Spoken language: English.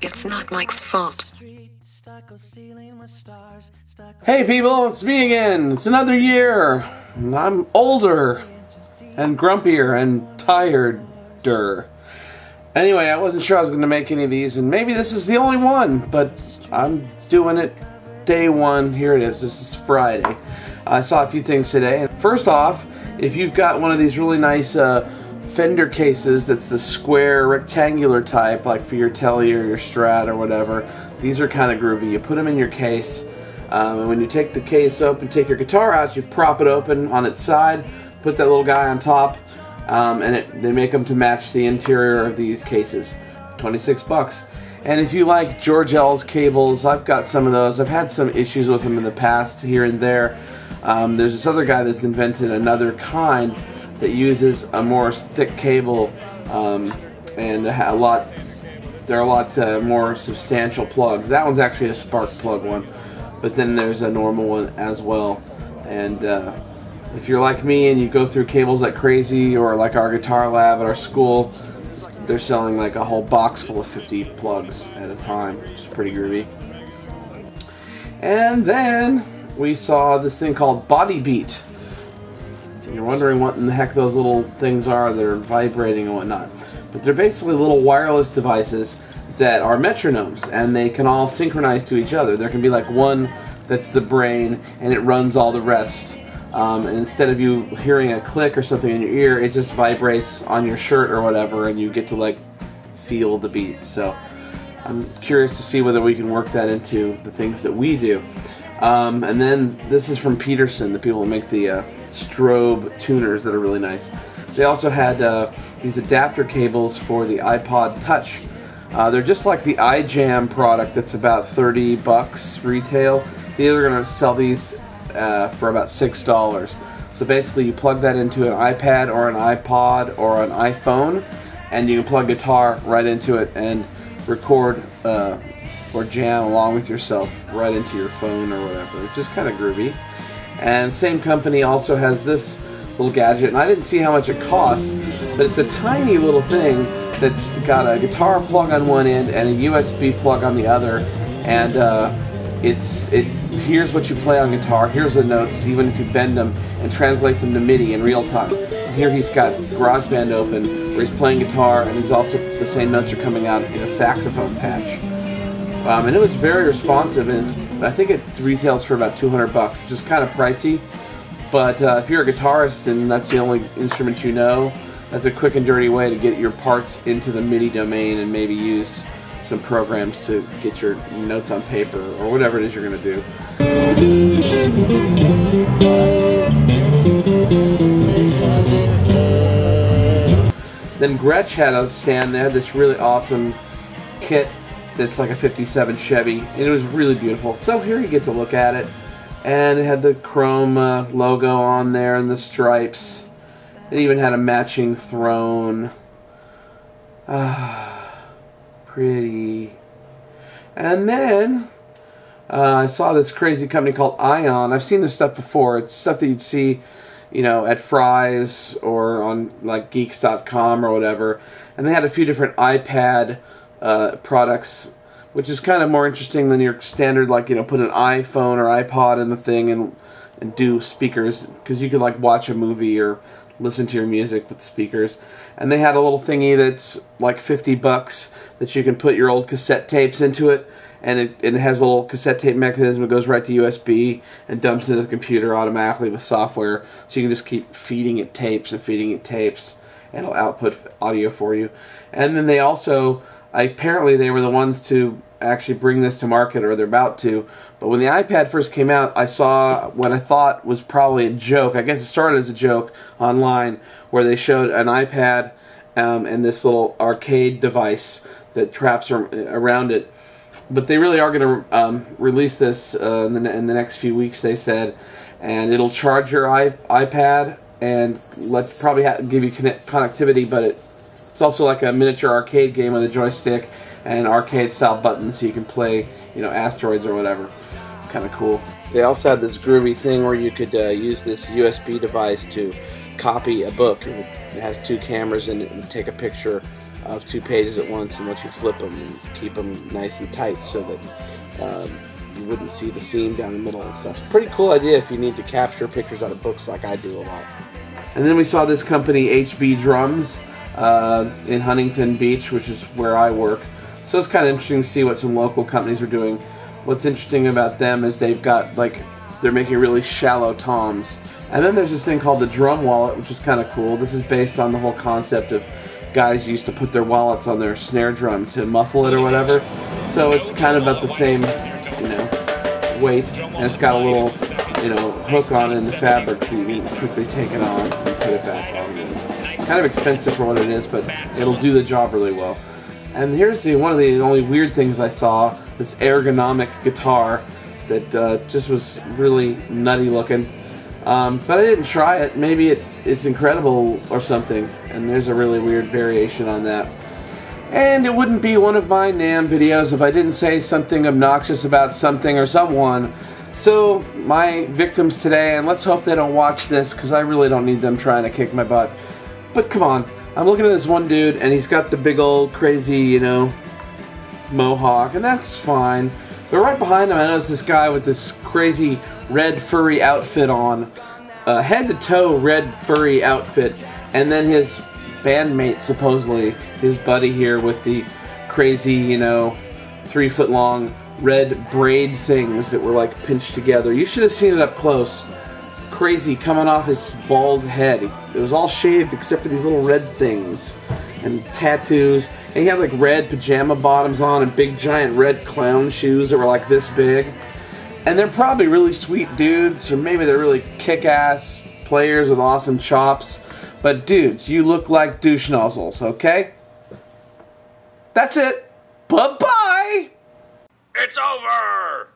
It's not Mike's fault. Hey people, it's me again. It's another year. And I'm older and grumpier and tireder. Anyway, I wasn't sure I was going to make any of these, and maybe this is the only one, but I'm doing it day one. Here it is. This is Friday. I saw a few things today. First off, if you've got one of these really nice Fender cases that's the square rectangular type, like for your Telly or your Strat or whatever, these are kind of groovy. You put them in your case, and when you take the case open, take your guitar out, you prop it open on its side, put that little guy on top, and they make them to match the interior of these cases. 26 bucks. And if you like George L's cables, I've got some of those. I've had some issues with them in the past here and there. There's this other guy that's invented another kind that uses a more thick cable, and they're a lot more substantial plugs. That one's actually a spark plug one, but then there's a normal one as well. And if you're like me and you go through cables like crazy, or like our guitar lab at our school, they're selling like a whole box full of 50 plugs at a time, which is pretty groovy. And then we saw this thing called Bodybeat. You're wondering what in the heck those little things are that are vibrating and whatnot. But they're basically little wireless devices that are metronomes, and they can all synchronize to each other. There can be like one that's the brain, and it runs all the rest. And instead of you hearing a click or something in your ear, it just vibrates on your shirt or whatever, and you get to like feel the beat. So I'm curious to see whether we can work that into the things that we do. And then this is from Peterson, the people that make the strobe tuners that are really nice. They also had these adapter cables for the iPod Touch. They're just like the iJam product that's about 30 bucks retail. They're going to sell these for about $6. So basically you plug that into an iPad or an iPod or an iPhone, and you can plug guitar right into it and record or jam along with yourself right into your phone or whatever. It's just kind of groovy. And same company also has this little gadget, and I didn't see how much it cost, but it's a tiny little thing that's got a guitar plug on one end and a USB plug on the other, and it hears what you play on guitar, hears the notes, even if you bend them, and translates them to MIDI in real time. Here he's got GarageBand open where he's playing guitar, and he's also, the same notes are coming out in a saxophone patch. And it was very responsive, and I think it retails for about 200 bucks, which is kind of pricey. But if you're a guitarist and that's the only instrument you know, that's a quick and dirty way to get your parts into the MIDI domain and maybe use some programs to get your notes on paper or whatever it is you're going to do. Then Gretsch had a stand. They had this really awesome kit that's like a 57 Chevy, and it was really beautiful. So here you get to look at it, and it had the chrome logo on there and the stripes. It even had a matching throne. Pretty. And then I saw this crazy company called Ion. I've seen this stuff before. It's stuff that you'd see, you know, at Fry's or on like geeks.com or whatever. And they had a few different iPad products, which is kind of more interesting than your standard, like, you know, put an iPhone or iPod in the thing and do speakers, because you could like watch a movie or listen to your music with speakers. And they had a little thingy that's like 50 bucks that you can put your old cassette tapes into it, and it has a little cassette tape mechanism that goes right to USB and dumps into the computer automatically with software, so you can just keep feeding it tapes and feeding it tapes, and it'll output audio for you. And then they also, apparently they were the ones to actually bring this to market, or they're about to. But when the iPad first came out, I saw what I thought was probably a joke. I guess it started as a joke online, where they showed an iPad and this little arcade device that traps around it. But they really are going to release this in the next few weeks, they said, and it'll charge your iPad and probably give you connectivity, but it's also like a miniature arcade game with a joystick and arcade-style buttons, so you can play, you know, Asteroids or whatever. Kind of cool. They also had this groovy thing where you could use this USB device to copy a book. It has two cameras in it and take a picture of 2 pages at once and let you flip them and keep them nice and tight so that you wouldn't see the seam down the middle and stuff. Pretty cool idea if you need to capture pictures out of books like I do a lot. And then we saw this company, HB Drums, in Huntington Beach, which is where I work. So it's kind of interesting to see what some local companies are doing. What's interesting about them is they've got, like, they're making really shallow toms. And then there's this thing called the drum wallet, which is kind of cool. This is based on the whole concept of guys used to put their wallets on their snare drum to muffle it or whatever. So it's kind of about the same, you know, weight, and it's got a little, you know, hook on it in the fabric so you can quickly take it on and put it back on. It's kind of expensive for what it is, but it'll do the job really well. And here's one of the only weird things I saw, this ergonomic guitar that just was really nutty looking. But I didn't try it. Maybe it's incredible or something, and there's a really weird variation on that. And it wouldn't be one of my Namm videos if I didn't say something obnoxious about something or someone. So, my victims today, and let's hope they don't watch this, because I really don't need them trying to kick my butt. But come on, I'm looking at this one dude, and he's got the big old crazy, you know, mohawk, and that's fine. But right behind him, I noticed this guy with this crazy red furry outfit on, head to toe red furry outfit, and then his bandmate, supposedly, his buddy here with the crazy, you know, 3-foot long red braid things that were like pinched together. You should have seen it up close. Crazy coming off his bald head. It was all shaved except for these little red things and tattoos. And he had like red pajama bottoms on and big giant red clown shoes that were like this big. And they're probably really sweet dudes, or maybe they're really kick-ass players with awesome chops. But dudes, you look like douche nozzles, okay? That's it. Bye-bye! It's over!